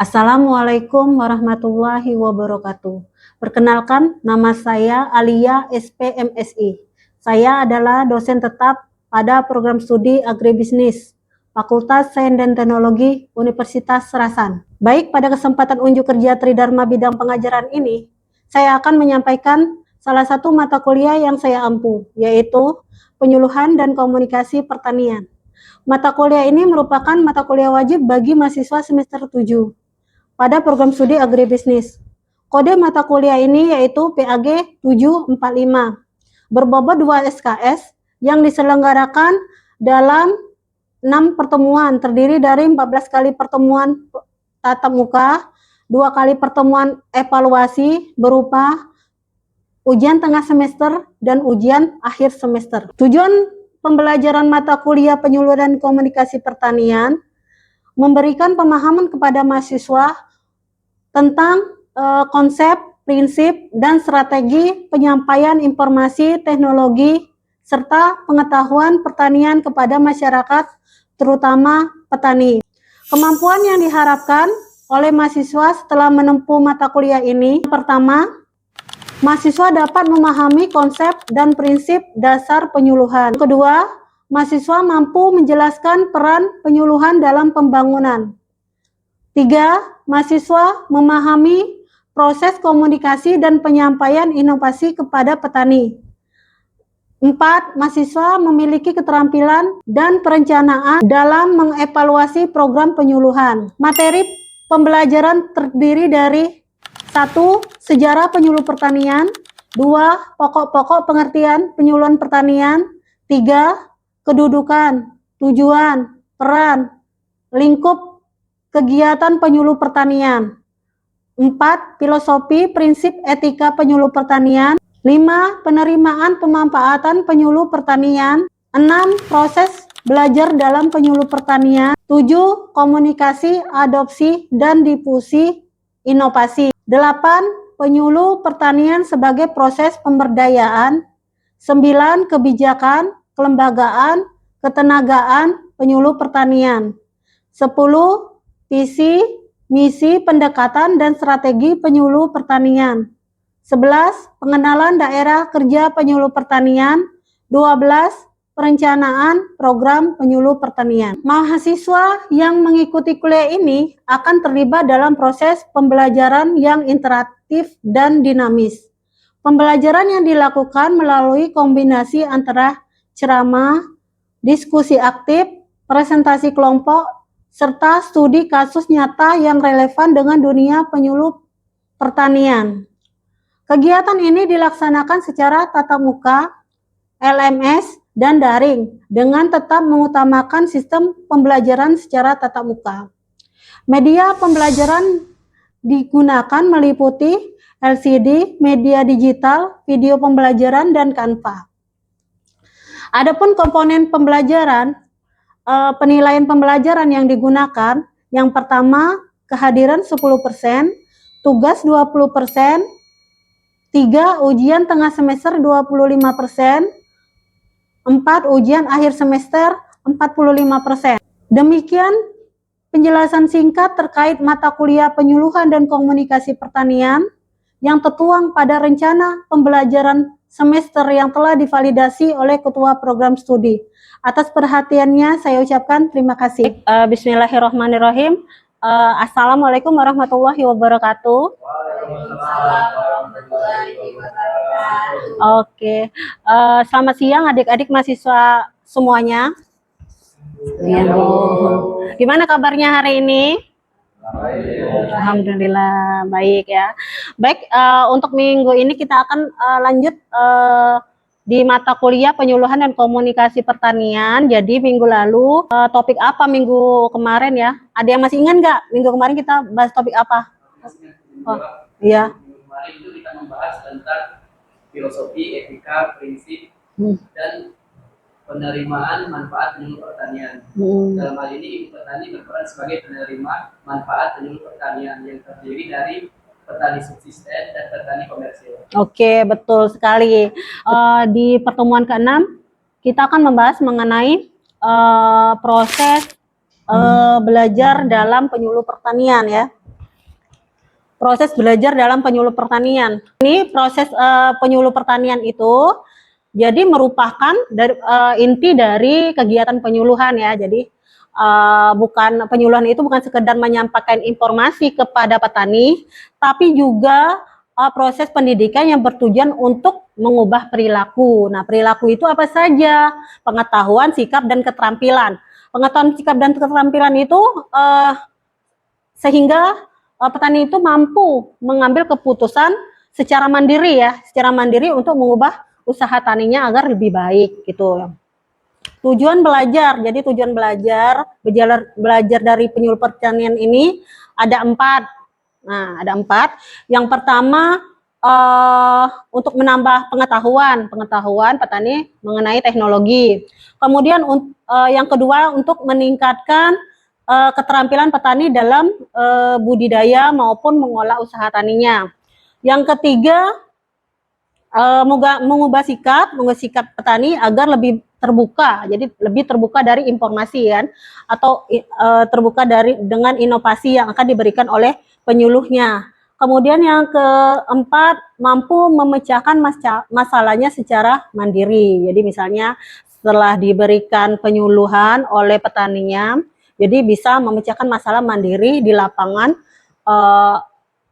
Assalamualaikum warahmatullahi wabarakatuh. Perkenalkan, nama saya Alia SPMSI. Saya adalah dosen tetap pada program studi Agribisnis, Fakultas Sains dan Teknologi Universitas Serasan. Baik, pada kesempatan unjuk kerja Tridharma bidang pengajaran ini, saya akan menyampaikan salah satu mata kuliah yang saya ampu, yaitu Penyuluhan dan Komunikasi Pertanian. Mata kuliah ini merupakan mata kuliah wajib bagi mahasiswa semester 7 pada program studi agribisnis. Kode mata kuliah ini yaitu PAG 745, berbobot 2 SKS yang diselenggarakan dalam 6 pertemuan, terdiri dari 14 kali pertemuan tatap muka, 2 kali pertemuan evaluasi berupa ujian tengah semester dan ujian akhir semester. Tujuan pembelajaran mata kuliah Penyuluhan dan Komunikasi Pertanian memberikan pemahaman kepada mahasiswa tentang konsep, prinsip, dan strategi penyampaian informasi, teknologi, serta pengetahuan pertanian kepada masyarakat, terutama petani. Kemampuan yang diharapkan oleh mahasiswa setelah menempuh mata kuliah ini, pertama, mahasiswa dapat memahami konsep dan prinsip dasar penyuluhan. Kedua, mahasiswa mampu menjelaskan peran penyuluhan dalam pembangunan. 3. Mahasiswa memahami proses komunikasi dan penyampaian inovasi kepada petani. 4. Mahasiswa memiliki keterampilan dan perencanaan dalam mengevaluasi program penyuluhan. Materi pembelajaran terdiri dari 1. Sejarah penyuluh pertanian. 2. Pokok-pokok pengertian penyuluhan pertanian. 3. Kedudukan, tujuan, peran, lingkup kegiatan penyuluh pertanian. 4. Filosofi prinsip etika penyuluh pertanian. 5. Penerimaan pemanfaatan penyuluh pertanian. 6. Proses belajar dalam penyuluh pertanian. 7. Komunikasi, adopsi, dan difusi inovasi. 8. Penyuluh pertanian sebagai proses pemberdayaan. 9. Kebijakan, kelembagaan, ketenagaan penyuluh pertanian. 10. Visi, misi, pendekatan, dan strategi penyuluh pertanian. 11. Pengenalan daerah kerja penyuluh pertanian. 12. Perencanaan program penyuluh pertanian. Mahasiswa yang mengikuti kuliah ini akan terlibat dalam proses pembelajaran yang interaktif dan dinamis. Pembelajaran yang dilakukan melalui kombinasi antara ceramah, diskusi aktif, presentasi kelompok, serta studi kasus nyata yang relevan dengan dunia penyuluh pertanian. Kegiatan ini dilaksanakan secara tatap muka, LMS, dan daring dengan tetap mengutamakan sistem pembelajaran secara tatap muka. Media pembelajaran digunakan meliputi LCD, media digital, video pembelajaran, dan Canva. Adapun komponen pembelajaran, penilaian pembelajaran yang digunakan, yang pertama kehadiran 10%, tugas 20%, 3. Ujian tengah semester 25%, 4. Ujian akhir semester 45%. Demikian penjelasan singkat terkait mata kuliah Penyuluhan dan Komunikasi Pertanian yang tertuang pada rencana pembelajaran semester yang telah divalidasi oleh Ketua Program Studi. Atas perhatiannya saya ucapkan terima kasih. Bismillahirrahmanirrahim. Assalamualaikum warahmatullahi wabarakatuh. Oke, selamat siang adik-adik mahasiswa semuanya. Ya, Bu. Gimana kabarnya hari ini? Alhamdulillah baik ya. Baik, untuk minggu ini kita akan lanjut di mata kuliah Penyuluhan dan Komunikasi Pertanian. Jadi minggu lalu topik apa minggu kemarin ya? Ada yang masih ingat nggak? Minggu kemarin kita bahas topik apa? Oh, iya. Kemarin itu kita membahas tentang filosofi, etika, prinsip, dan penerimaan manfaat penyuluh pertanian. Dalam hal ini ibu petani berperan sebagai penerima manfaat penyuluh pertanian yang terdiri dari petani subsisten dan petani komersil. Oke, betul sekali. Di pertemuan ke-6 kita akan membahas mengenai proses belajar dalam penyuluh pertanian ya. Proses belajar dalam penyuluh pertanian. Ini proses penyuluh pertanian itu jadi merupakan inti dari kegiatan penyuluhan ya. Jadi bukan penyuluhan itu bukan sekedar menyampaikan informasi kepada petani, tapi juga proses pendidikan yang bertujuan untuk mengubah perilaku. Nah, perilaku itu apa saja? Pengetahuan, sikap, dan keterampilan. Pengetahuan, sikap, dan keterampilan itu sehingga petani itu mampu mengambil keputusan secara mandiri ya, secara mandiri untuk mengubah usaha taninya agar lebih baik gitu. Tujuan belajar, jadi tujuan belajar dari penyuluh pertanian ini ada 4. Nah, ada 4. Yang pertama untuk menambah pengetahuan petani mengenai teknologi. Kemudian yang kedua untuk meningkatkan keterampilan petani dalam budidaya maupun mengolah usaha taninya. Yang ketiga, mengubah sikap petani agar lebih terbuka, jadi lebih terbuka dari informasi kan, atau terbuka dengan inovasi yang akan diberikan oleh penyuluhnya. Kemudian yang keempat, mampu memecahkan masalahnya secara mandiri. Jadi misalnya setelah diberikan penyuluhan oleh petaninya, jadi bisa memecahkan masalah mandiri di lapangan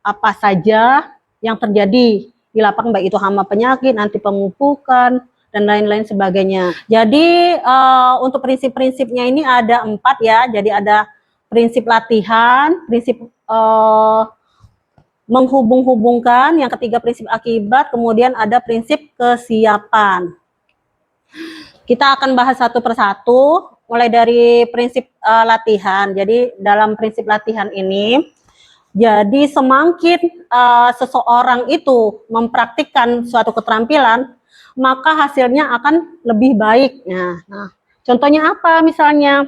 apa saja yang terjadi di lapangan, baik itu hama penyakit, anti pemupukan, dan lain-lain sebagainya. Jadi untuk prinsip-prinsipnya ini ada 4 ya. Jadi ada prinsip latihan, prinsip menghubung-hubungkan, yang ketiga prinsip akibat, kemudian ada prinsip kesiapan. Kita akan bahas satu persatu, mulai dari prinsip latihan. Jadi dalam prinsip latihan ini, jadi semakin seseorang itu mempraktikkan suatu keterampilan, maka hasilnya akan lebih baik. Nah, contohnya apa misalnya?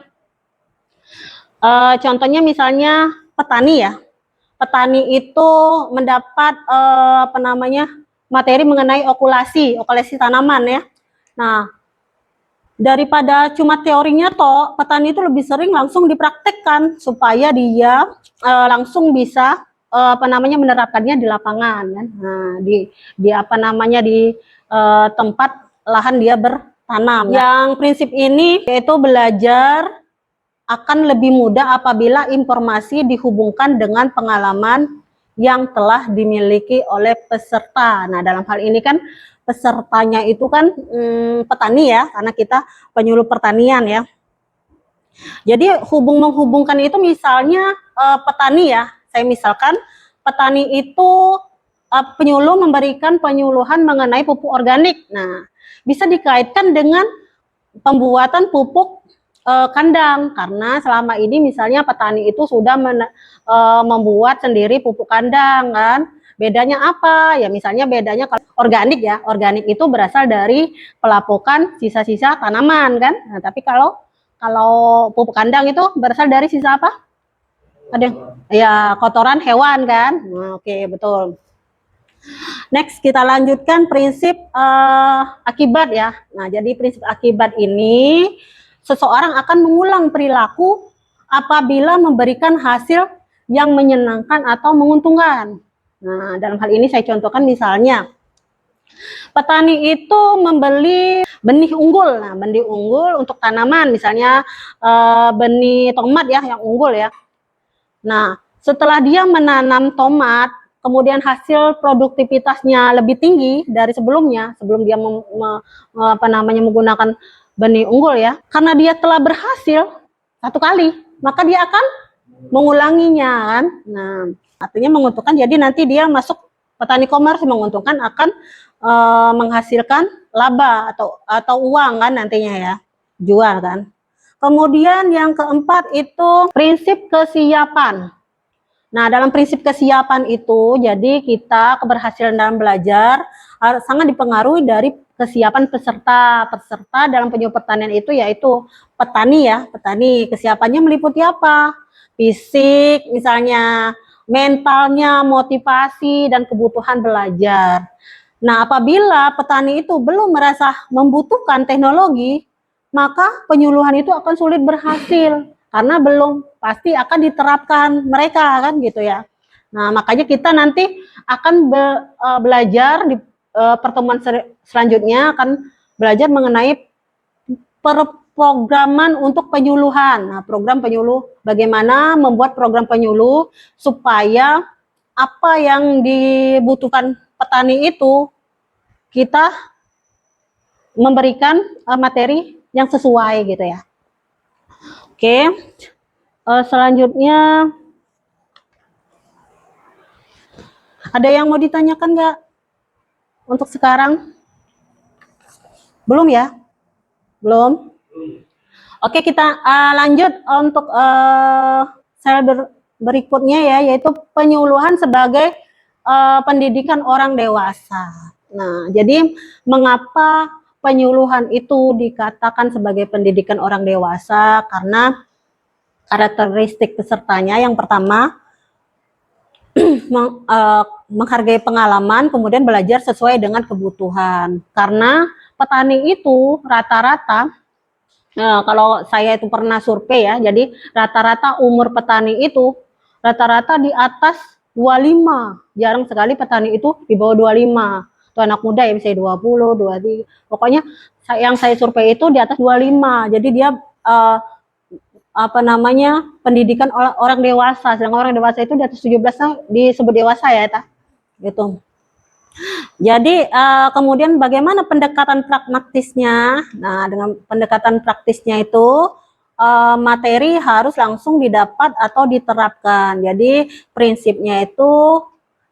Contohnya misalnya petani ya. Petani itu mendapat materi mengenai okulasi tanaman ya. Nah, daripada cuma teorinya toh, petani itu lebih sering langsung dipraktekkan supaya dia langsung bisa menerapkannya di lapangan kan. Nah, di tempat lahan dia bertanam. Yang prinsip ini yaitu belajar akan lebih mudah apabila informasi dihubungkan dengan pengalaman yang telah dimiliki oleh peserta. Nah, dalam hal ini kan pesertanya itu kan petani ya, karena kita penyuluh pertanian ya. Jadi menghubungkan itu misalnya petani ya, saya misalkan petani itu penyuluh memberikan penyuluhan mengenai pupuk organik. Nah, bisa dikaitkan dengan pembuatan pupuk kandang, karena selama ini misalnya petani itu sudah membuat sendiri pupuk kandang kan. Bedanya apa? Ya misalnya bedanya kalau organik ya, organik itu berasal dari pelapukan sisa-sisa tanaman kan. Nah, tapi kalau pupuk kandang itu berasal dari sisa apa? Ada ya, kotoran hewan kan. Nah, oke, betul. Next kita lanjutkan prinsip akibat ya. Nah, jadi prinsip akibat ini seseorang akan mengulang perilaku apabila memberikan hasil yang menyenangkan atau menguntungkan. Nah, dalam hal ini saya contohkan misalnya petani itu membeli benih unggul. Nah, benih unggul untuk tanaman misalnya benih tomat ya yang unggul ya. Nah, setelah dia menanam tomat, kemudian hasil produktivitasnya lebih tinggi dari sebelumnya, sebelum dia menggunakan benih unggul ya, karena dia telah berhasil satu kali, maka dia akan mengulanginya kan. Nah, artinya menguntungkan. Jadi nanti dia masuk petani komersil, menguntungkan, akan menghasilkan laba atau uang kan nantinya ya, jual kan. Kemudian yang keempat itu prinsip kesiapan. Nah, dalam prinsip kesiapan itu, jadi kita keberhasilan dalam belajar sangat dipengaruhi dari kesiapan peserta. Peserta dalam penyuluh pertanian itu yaitu petani ya, petani. Kesiapannya meliputi apa? Fisik, misalnya mentalnya, motivasi, dan kebutuhan belajar. Nah, apabila petani itu belum merasa membutuhkan teknologi, maka penyuluhan itu akan sulit berhasil karena belum pasti akan diterapkan mereka kan gitu ya. Nah, makanya kita nanti akan belajar di pertemuan selanjutnya akan belajar mengenai programan untuk penyuluhan. Nah, program penyuluh, bagaimana membuat program penyuluh supaya apa yang dibutuhkan petani itu kita memberikan materi yang sesuai gitu ya. Oke, selanjutnya ada yang mau ditanyakan nggak untuk sekarang? Belum ya? Belum? Oke, kita lanjut untuk slide berikutnya ya, yaitu penyuluhan sebagai pendidikan orang dewasa. Nah, jadi mengapa penyuluhan itu dikatakan sebagai pendidikan orang dewasa? Karena karakteristik pesertanya yang pertama, menghargai pengalaman, kemudian belajar sesuai dengan kebutuhan. Karena petani itu rata-rata, kalau saya itu pernah survei ya, jadi rata-rata umur petani itu rata-rata di atas 25. Jarang sekali petani itu di bawah 25. Itu anak muda ya, bisa 20, 23. Pokoknya yang saya survei itu di atas 25. Jadi dia pendidikan orang dewasa, sedangkan orang dewasa itu di atas 17 tahun disebut dewasa ya, gitu. Jadi kemudian bagaimana pendekatan pragmatisnya? Nah, dengan pendekatan praktisnya itu materi harus langsung didapat atau diterapkan. Jadi prinsipnya itu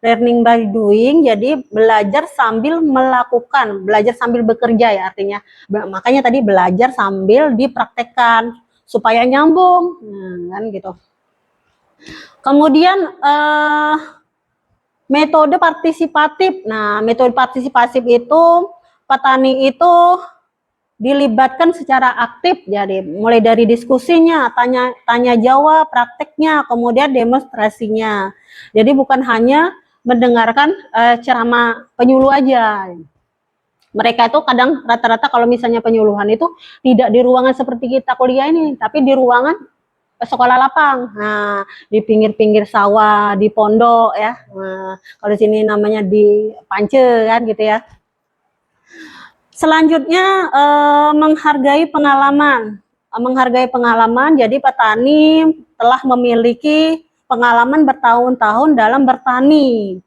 learning by doing, jadi belajar sambil melakukan, belajar sambil bekerja ya artinya. Makanya tadi belajar sambil dipraktekkan supaya nyambung, kan gitu. Kemudian metode partisipatif. Nah, metode partisipatif itu petani itu dilibatkan secara aktif, jadi mulai dari diskusinya, tanya jawab, prakteknya, kemudian demonstrasinya. Jadi bukan hanya mendengarkan ceramah penyuluh aja. Mereka itu kadang rata-rata kalau misalnya penyuluhan itu tidak di ruangan seperti kita kuliah ini, tapi di ruangan sekolah lapang. Nah, di pinggir-pinggir sawah, di pondok ya. Nah, kalau di sini namanya di pance kan gitu ya. Selanjutnya menghargai pengalaman. Menghargai pengalaman, jadi petani telah memiliki pengalaman bertahun-tahun dalam bertani.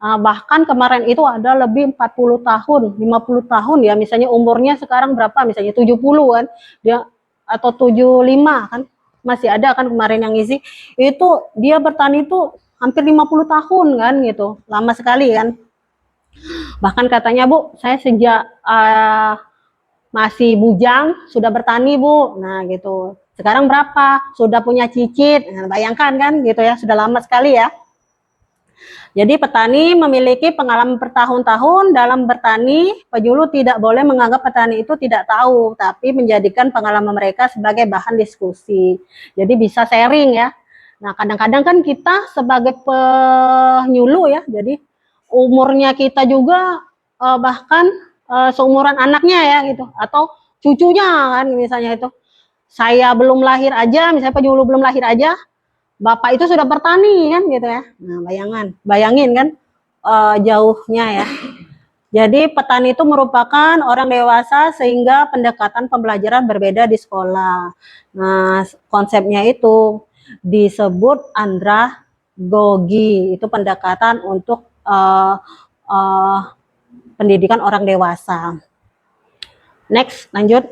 Bahkan kemarin itu ada lebih 40 tahun, 50 tahun ya, misalnya umurnya sekarang berapa, misalnya 70 kan, dia atau 75 kan, masih ada kan kemarin yang ngisi, itu dia bertani itu hampir 50 tahun kan gitu, lama sekali kan. Bahkan katanya, Bu, saya sejak masih bujang sudah bertani, Bu. Nah gitu, sekarang berapa? Sudah punya cicit, nah, bayangkan kan gitu ya, sudah lama sekali ya. Jadi petani memiliki pengalaman bertahun-tahun dalam bertani. Penyuluh tidak boleh menganggap petani itu tidak tahu, tapi menjadikan pengalaman mereka sebagai bahan diskusi. Jadi bisa sharing ya. Nah, kadang-kadang kan kita sebagai penyuluh ya, jadi umurnya kita juga bahkan seumuran anaknya ya gitu, atau cucunya kan misalnya itu. Saya belum lahir aja, misalnya penyuluh belum lahir aja, bapak itu sudah bertani kan gitu ya. Nah, bayangin kan jauhnya ya. Jadi petani itu merupakan orang dewasa sehingga pendekatan pembelajaran berbeda di sekolah. Nah, konsepnya itu disebut andragogi. Itu pendekatan untuk pendidikan orang dewasa. Next, lanjut.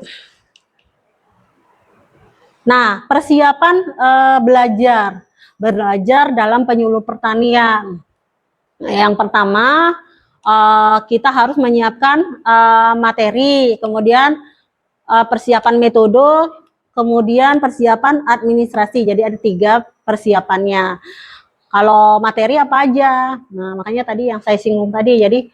Nah, persiapan belajar dalam penyuluh pertanian. Yang pertama, kita harus menyiapkan materi, kemudian persiapan metode, kemudian persiapan administrasi. Jadi ada 3 persiapannya. Kalau materi apa aja? Nah, makanya tadi yang saya singgung tadi, jadi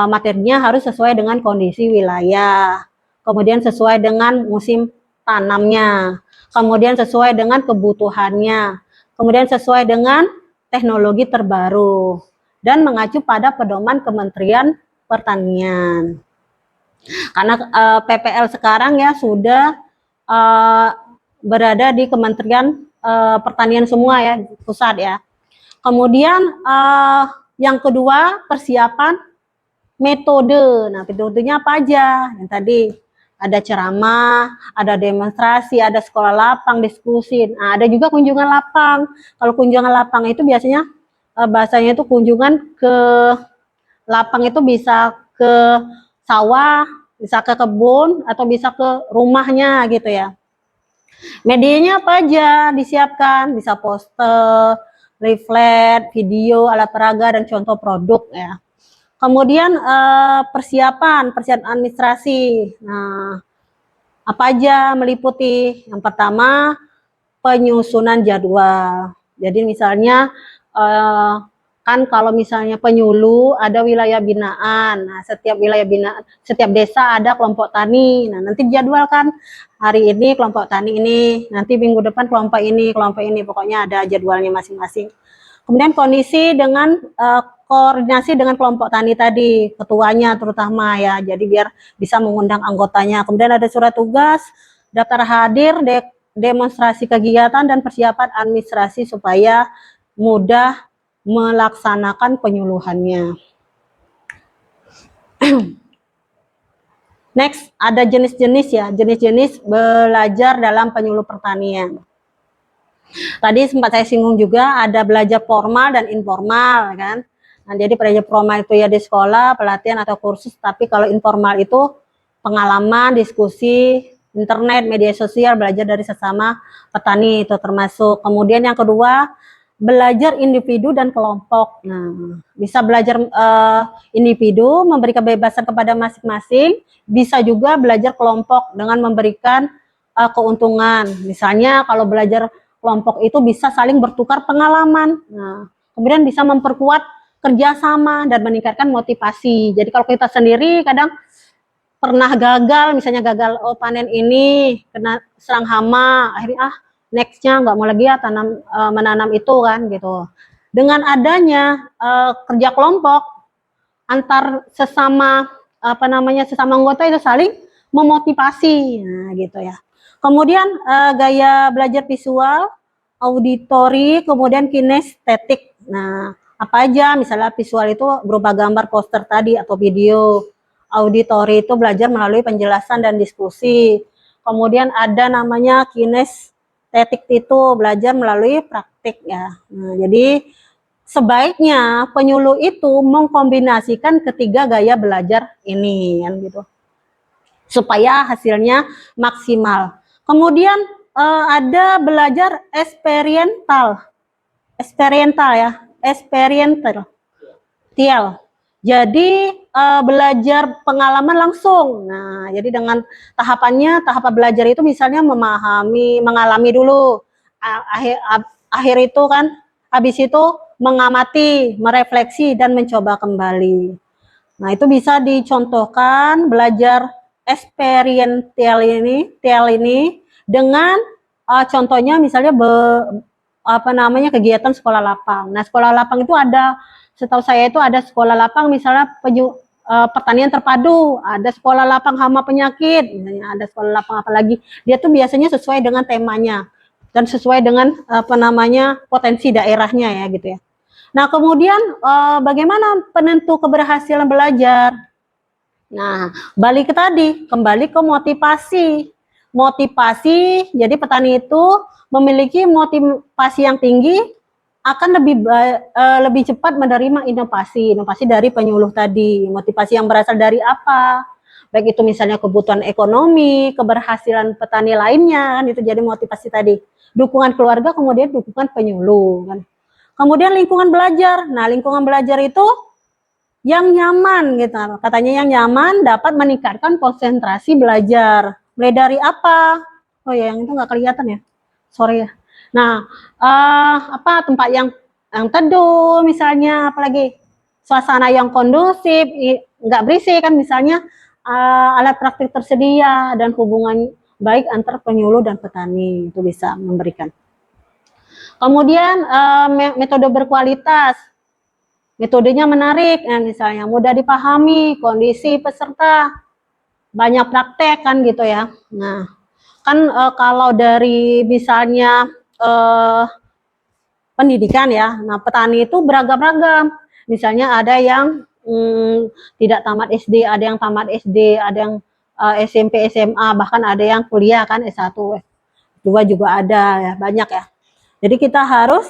materinya harus sesuai dengan kondisi wilayah, kemudian sesuai dengan musim tanamnya, kemudian sesuai dengan kebutuhannya, kemudian sesuai dengan teknologi terbaru, dan mengacu pada pedoman Kementerian Pertanian. Karena PPL sekarang ya sudah berada di Kementerian Pertanian semua ya, pusat ya. Kemudian yang kedua, persiapan metode. Nah, metodenya apa aja? Yang tadi ada ceramah, ada demonstrasi, ada sekolah lapang, diskusi. Nah, ada juga kunjungan lapang. Kalau kunjungan lapang itu biasanya bahasanya itu kunjungan ke lapang itu bisa ke sawah, bisa ke kebun, atau bisa ke rumahnya gitu ya. Medianya apa aja disiapkan? Bisa poster, leaflet, video, alat peraga, dan contoh produk ya. Kemudian persiapan administrasi. Nah, apa aja meliputi? Yang pertama, penyusunan jadwal. Jadi misalnya kan kalau misalnya penyuluh ada wilayah binaan. Nah, setiap wilayah binaan, setiap desa ada kelompok tani. Nah, nanti jadwal kan hari ini kelompok tani ini, nanti minggu depan kelompok ini, pokoknya ada jadwalnya masing-masing. Kemudian koordinasi dengan kelompok tani tadi, ketuanya terutama ya, jadi biar bisa mengundang anggotanya. Kemudian ada surat tugas, daftar hadir, demonstrasi kegiatan, dan persiapan administrasi supaya mudah melaksanakan penyuluhannya. Next, ada jenis-jenis ya, jenis-jenis belajar dalam penyuluh pertanian. Tadi sempat saya singgung juga ada belajar formal dan informal kan. Nah, jadi belajar formal itu ya di sekolah, pelatihan atau kursus, tapi kalau informal itu pengalaman, diskusi, internet, media sosial, belajar dari sesama petani itu termasuk. Kemudian yang kedua, belajar individu dan kelompok. Nah, bisa belajar individu, memberi kebebasan kepada masing-masing, bisa juga belajar kelompok dengan memberikan keuntungan. Misalnya kalau belajar kelompok itu bisa saling bertukar pengalaman. Nah, kemudian bisa memperkuat kerjasama dan meningkatkan motivasi. Jadi kalau kita sendiri kadang pernah gagal, misalnya gagal panen ini, kena serang hama, akhirnya nextnya nggak mau lagi ya menanam itu kan gitu. Dengan adanya kerja kelompok antar sesama sesama anggota itu saling memotivasi, nah gitu ya. Kemudian gaya belajar visual, auditori, kemudian kinestetik. Nah, apa aja? Misalnya visual itu berupa gambar, poster tadi atau video. Auditori itu belajar melalui penjelasan dan diskusi. Kemudian ada namanya kinestetik itu belajar melalui praktik ya. Nah, jadi sebaiknya penyuluh itu mengkombinasikan ketiga gaya belajar ini kan gitu. Supaya hasilnya maksimal. Kemudian ada belajar eksperiental ya, eksperiental. Jadi belajar pengalaman langsung. Nah, jadi dengan tahapan belajar itu misalnya mengalami dulu. Akhir itu kan, habis itu mengamati, merefleksi, dan mencoba kembali. Nah, itu bisa dicontohkan belajar eksperiental ini dengan contohnya misalnya kegiatan sekolah lapang. Nah, sekolah lapang itu ada, setahu saya itu ada sekolah lapang misalnya pertanian terpadu, ada sekolah lapang hama penyakit, misalnya ada sekolah lapang apalagi. Dia tuh biasanya sesuai dengan temanya dan sesuai dengan potensi daerahnya ya gitu ya. Nah, kemudian bagaimana penentu keberhasilan belajar? Nah, balik ke tadi, kembali ke motivasi. Motivasi, jadi petani itu memiliki motivasi yang tinggi akan lebih cepat menerima inovasi dari penyuluh tadi. Motivasi yang berasal dari apa? Baik itu misalnya kebutuhan ekonomi, keberhasilan petani lainnya, kan itu jadi motivasi tadi. Dukungan keluarga, kemudian dukungan penyuluh kan. Kemudian lingkungan belajar. Nah, lingkungan belajar itu yang nyaman gitu. Katanya yang nyaman dapat meningkatkan konsentrasi belajar. Mulai dari apa? Oh ya, yang itu nggak kelihatan ya. Sorry ya. Nah, tempat yang teduh misalnya, apalagi suasana yang kondusif, nggak berisik kan misalnya, alat praktik tersedia, dan hubungan baik antar penyuluh dan petani itu bisa memberikan. Kemudian metode berkualitas, metodenya menarik, misalnya mudah dipahami, kondisi peserta, banyak praktek kan gitu ya. Nah, kan kalau dari misalnya pendidikan ya. Nah, petani itu beragam-ragam. Misalnya ada yang tidak tamat SD, ada yang tamat SD, ada yang SMP, SMA, bahkan ada yang kuliah kan S1, S2 juga ada ya, banyak ya. Jadi kita harus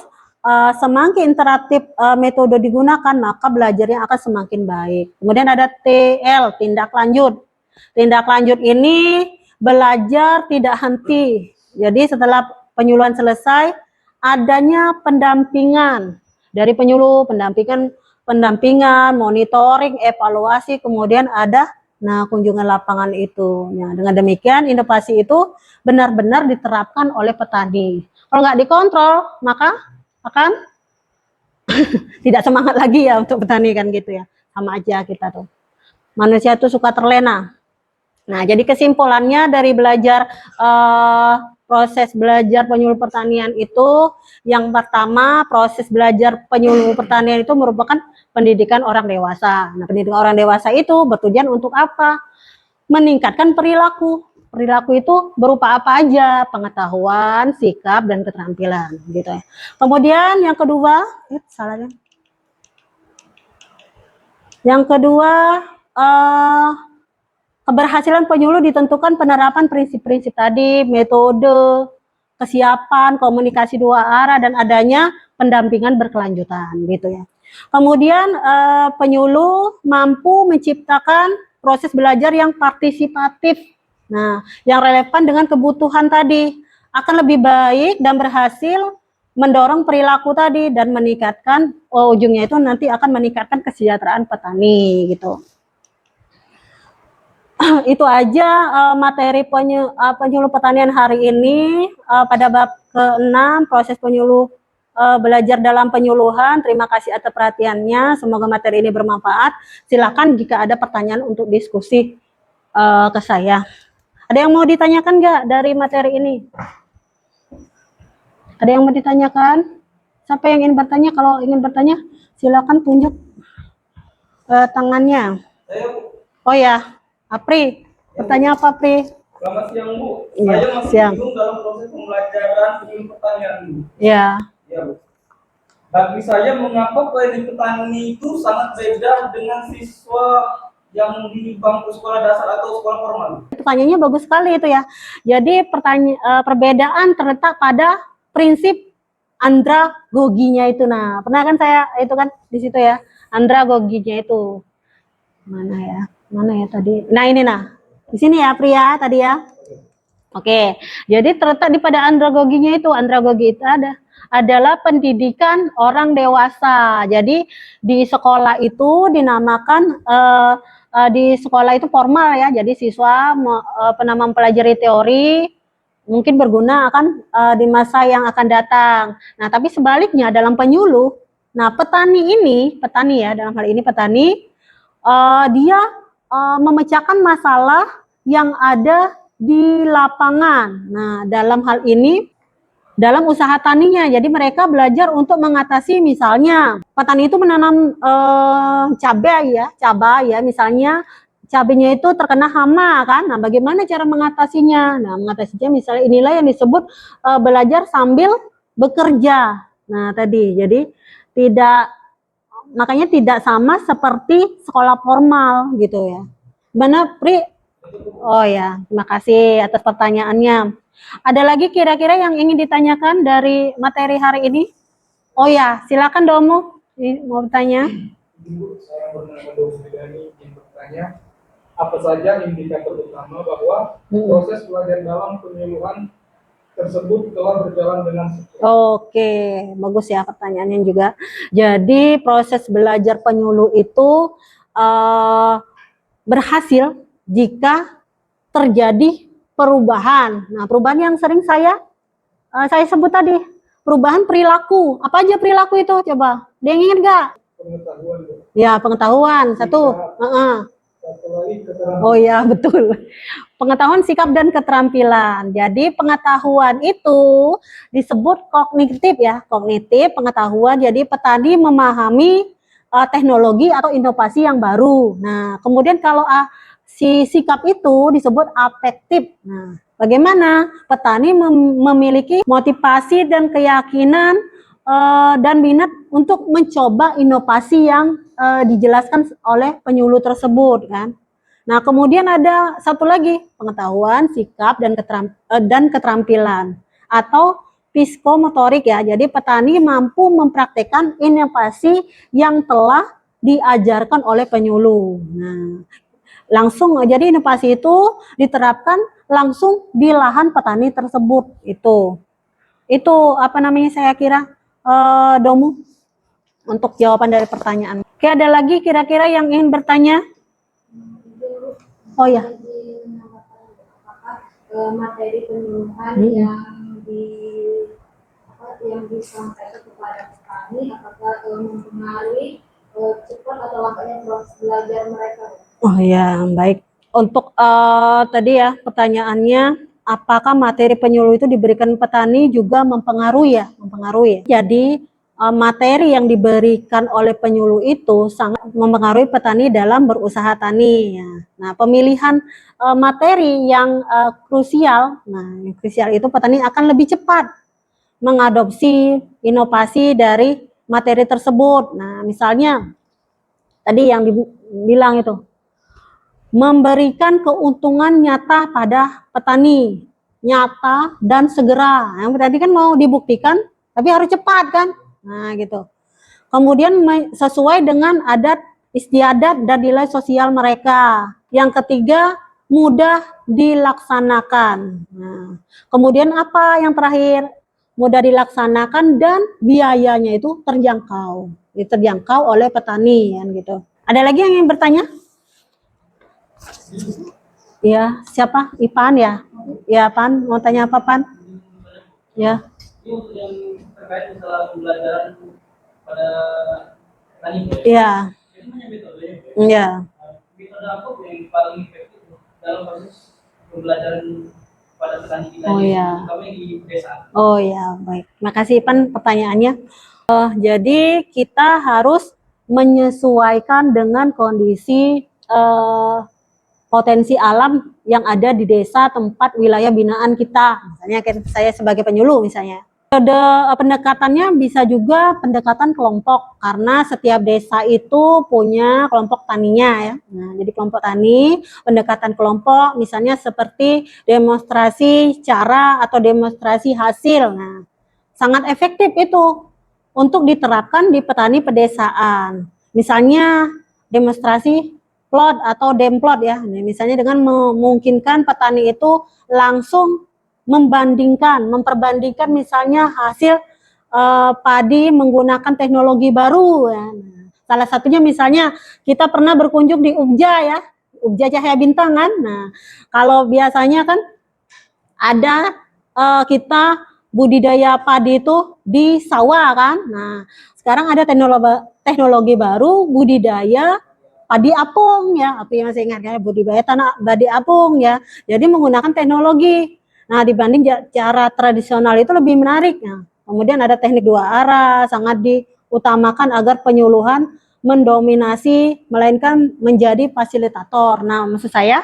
semakin interaktif metode digunakan, maka belajarnya akan semakin baik. Kemudian ada TL, tindak lanjut. Tindak lanjut ini belajar tidak henti. Jadi setelah penyuluhan selesai, adanya pendampingan dari penyuluh, pendampingan, monitoring, evaluasi, kemudian ada kunjungan lapangan itu. Nah, dengan demikian inovasi itu benar-benar diterapkan oleh petani. Kalau nggak dikontrol, maka akan tidak semangat lagi ya untuk petani kan gitu ya. Sama aja kita tuh. Manusia itu suka terlena. Nah, jadi kesimpulannya dari belajar proses belajar penyuluh pertanian itu, yang pertama proses belajar penyuluh pertanian itu merupakan pendidikan orang dewasa. Nah, pendidikan orang dewasa itu bertujuan untuk apa? Meningkatkan perilaku. Perilaku itu berupa apa aja? Pengetahuan, sikap, dan keterampilan gitu ya. Kemudian yang kedua, yang kedua keberhasilan penyuluh ditentukan penerapan prinsip-prinsip tadi, metode, kesiapan, komunikasi dua arah, dan adanya pendampingan berkelanjutan gitu ya. Kemudian penyuluh mampu menciptakan proses belajar yang partisipatif. Nah, yang relevan dengan kebutuhan tadi akan lebih baik dan berhasil mendorong perilaku tadi dan meningkatkan ujungnya itu nanti akan meningkatkan kesejahteraan petani gitu. Itu aja materi penyuluh pertanian hari ini pada bab ke-6 proses penyuluh belajar dalam penyuluhan. Terima kasih atas perhatiannya. Semoga materi ini bermanfaat. Silakan jika ada pertanyaan untuk diskusi ke saya. Ada yang mau ditanyakan nggak dari materi ini? Ada yang mau ditanyakan? Siapa yang ingin bertanya? Kalau ingin bertanya, silakan tunjuk tangannya. Oh ya, Apri. Bertanya apa, Apri? Selamat siang, Bu. Ya, Saya masih bingung dalam proses pembelajaran penyuluh pertanian, Bu. Ya. Ya, Bu. Bagi saya, mengapa penyuluh petani itu sangat beda dengan siswa yang di bangku sekolah dasar atau sekolah formal? Pertanyaannya bagus sekali itu ya. Jadi perbedaan terletak pada prinsip andragoginya itu. Nah, pernah kan saya itu kan di situ ya, andragoginya itu. Mana ya tadi? Nah, ini di sini ya, Pria tadi ya. Oke. Jadi terletak di pada andragoginya itu. Andragogi itu adalah pendidikan orang dewasa. Jadi di sekolah itu dinamakan di sekolah itu formal ya. Jadi siswa mempelajari teori, mungkin berguna akan di masa yang akan datang. Nah, tapi sebaliknya dalam penyuluh, nah petani ya, dalam hal ini petani, dia memecahkan masalah yang ada di lapangan. Nah, dalam hal ini dalam usaha taninya, jadi mereka belajar untuk mengatasi, misalnya petani itu menanam cabai ya, misalnya cabainya itu terkena hama kan. Nah, bagaimana cara mengatasinya? Nah, mengatasinya misalnya inilah yang disebut belajar sambil bekerja. Nah, tadi jadi makanya tidak sama seperti sekolah formal gitu ya. Gimana, Pri? Oh ya, terima kasih atas pertanyaannya. Ada lagi kira-kira yang ingin ditanyakan dari materi hari ini? Oh ya, silakan Domo, mau bertanya. Ibu, saya bernama Domo Bidani, ingin bertanya, apa saja indikator utama bahwa proses belajar dalam penyuluhan tersebut telah berjalan dengan sukses? Oke, bagus ya pertanyaannya juga. Jadi proses belajar penyuluh itu berhasil jika terjadi perubahan. Nah, perubahan yang sering saya sebut tadi, perubahan perilaku. Apa aja perilaku itu? Coba, ada yang ingat nggak? Pengetahuan. Ya, pengetahuan. Satu. Satu lagi keterampilan. Oh ya, betul. Pengetahuan, sikap, dan keterampilan. Jadi pengetahuan itu disebut kognitif ya. Kognitif, pengetahuan. Jadi petani memahami teknologi atau inovasi yang baru. Nah, kemudian kalau si sikap itu disebut afektif. Nah, bagaimana petani memiliki motivasi dan keyakinan dan minat untuk mencoba inovasi yang dijelaskan oleh penyuluh tersebut kan. Nah, kemudian ada satu lagi, pengetahuan, sikap, dan keterampilan atau psikomotorik ya. Jadi petani mampu mempraktekkan inovasi yang telah diajarkan oleh penyuluh. Nah, langsung jadi inovasi itu diterapkan langsung di lahan petani tersebut. Itu apa namanya, saya kira Domu untuk jawaban dari pertanyaan. Oke, ada lagi kira-kira yang ingin bertanya? Oh ya. Apakah materi penyuluhan yang disampaikan kepada petani apakah mempengaruhi cepat atau lambatnya proses belajar mereka? Oh ya, baik. Untuk tadi ya pertanyaannya, apakah materi penyuluh itu diberikan petani juga mempengaruhi ya? Mempengaruhi. Jadi materi yang diberikan oleh penyuluh itu sangat mempengaruhi petani dalam berusaha tani. Ya. Nah, pemilihan materi yang krusial, nah yang krusial itu petani akan lebih cepat mengadopsi inovasi dari materi tersebut. Nah, misalnya tadi yang dibilang itu memberikan keuntungan nyata pada petani, nyata dan segera. Yang tadi kan mau dibuktikan, tapi harus cepat kan? Nah, gitu. Kemudian sesuai dengan adat istiadat dan nilai sosial mereka. Yang ketiga, mudah dilaksanakan. Nah, kemudian apa yang terakhir? Mudah dilaksanakan dan biayanya itu terjangkau. Terjangkau oleh petani kan gitu. Ada lagi yang ingin bertanya? Ya, siapa? Ipan ya? Ya, Pan, mau tanya apa, Pan? Ya. Itu yang terkait masalah pembelajaran pada petani. Iya. Itu hanya metodenya. Iya. Metode apa yang paling efektif dalam proses pembelajaran pada petani kita terutama di desa? Oh ya, baik. Makasih Pan pertanyaannya. Jadi kita harus menyesuaikan dengan kondisi potensi alam yang ada di desa tempat wilayah binaan kita. Misalnya saya sebagai penyuluh misalnya. Metode pendekatannya bisa juga pendekatan kelompok karena setiap desa itu punya kelompok taninya ya. Nah, jadi kelompok tani, pendekatan kelompok misalnya seperti demonstrasi cara atau demonstrasi hasil. Nah, sangat efektif itu untuk diterapkan di petani pedesaan. Misalnya demonstrasi plot atau demplot ya. Nah, misalnya dengan memungkinkan petani itu langsung memperbandingkan misalnya hasil padi menggunakan teknologi baru ya. Nah, salah satunya misalnya kita pernah berkunjung di Ubja ya, Ubja Cahaya Bintang kan. Nah, kalau biasanya kan ada kita budidaya padi itu di sawah kan. Nah, sekarang ada teknologi baru budidaya padi apung ya, apa yang masih ingat ya, budidaya tanah padi apung ya. Jadi menggunakan teknologi. Nah, dibanding cara tradisional itu lebih menarik. Nah, kemudian ada teknik dua arah, sangat diutamakan agar penyuluhan mendominasi, melainkan menjadi fasilitator. Nah, maksud saya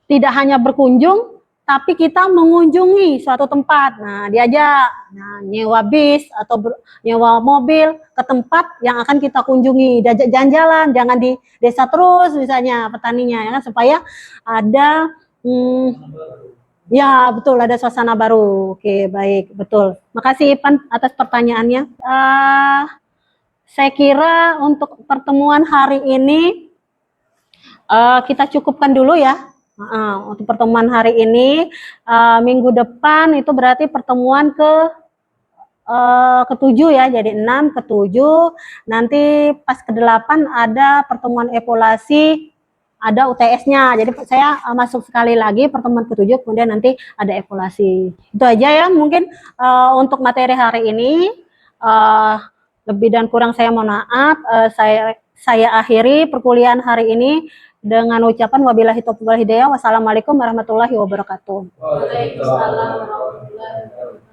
tidak hanya berkunjung, tapi kita mengunjungi suatu tempat. Nah, diajak nyewa bis atau nyewa mobil ke tempat yang akan kita kunjungi, diajak jalan-jalan, jangan di desa terus misalnya petaninya ya kan, supaya ada ya betul, ada suasana baru. Oke, baik, betul. Makasih Ipan atas pertanyaannya. Saya kira untuk pertemuan hari ini kita cukupkan dulu ya. Untuk pertemuan hari ini, minggu depan itu berarti pertemuan ke-7 ya, jadi 6 ke-7. Nanti pas ke-8 ada pertemuan evaluasi, ada UTS-nya. Jadi saya masuk sekali lagi pertemuan ke-7, kemudian nanti ada evaluasi. Itu aja ya mungkin untuk materi hari ini. Lebih dan kurang saya mohon maaf. Saya akhiri perkuliahan hari ini dengan ucapan wabillahi taufiq wal hidayah. Wassalamualaikum warahmatullahi wabarakatuh. Waalaikumsalam warahmatullahi wabarakatuh.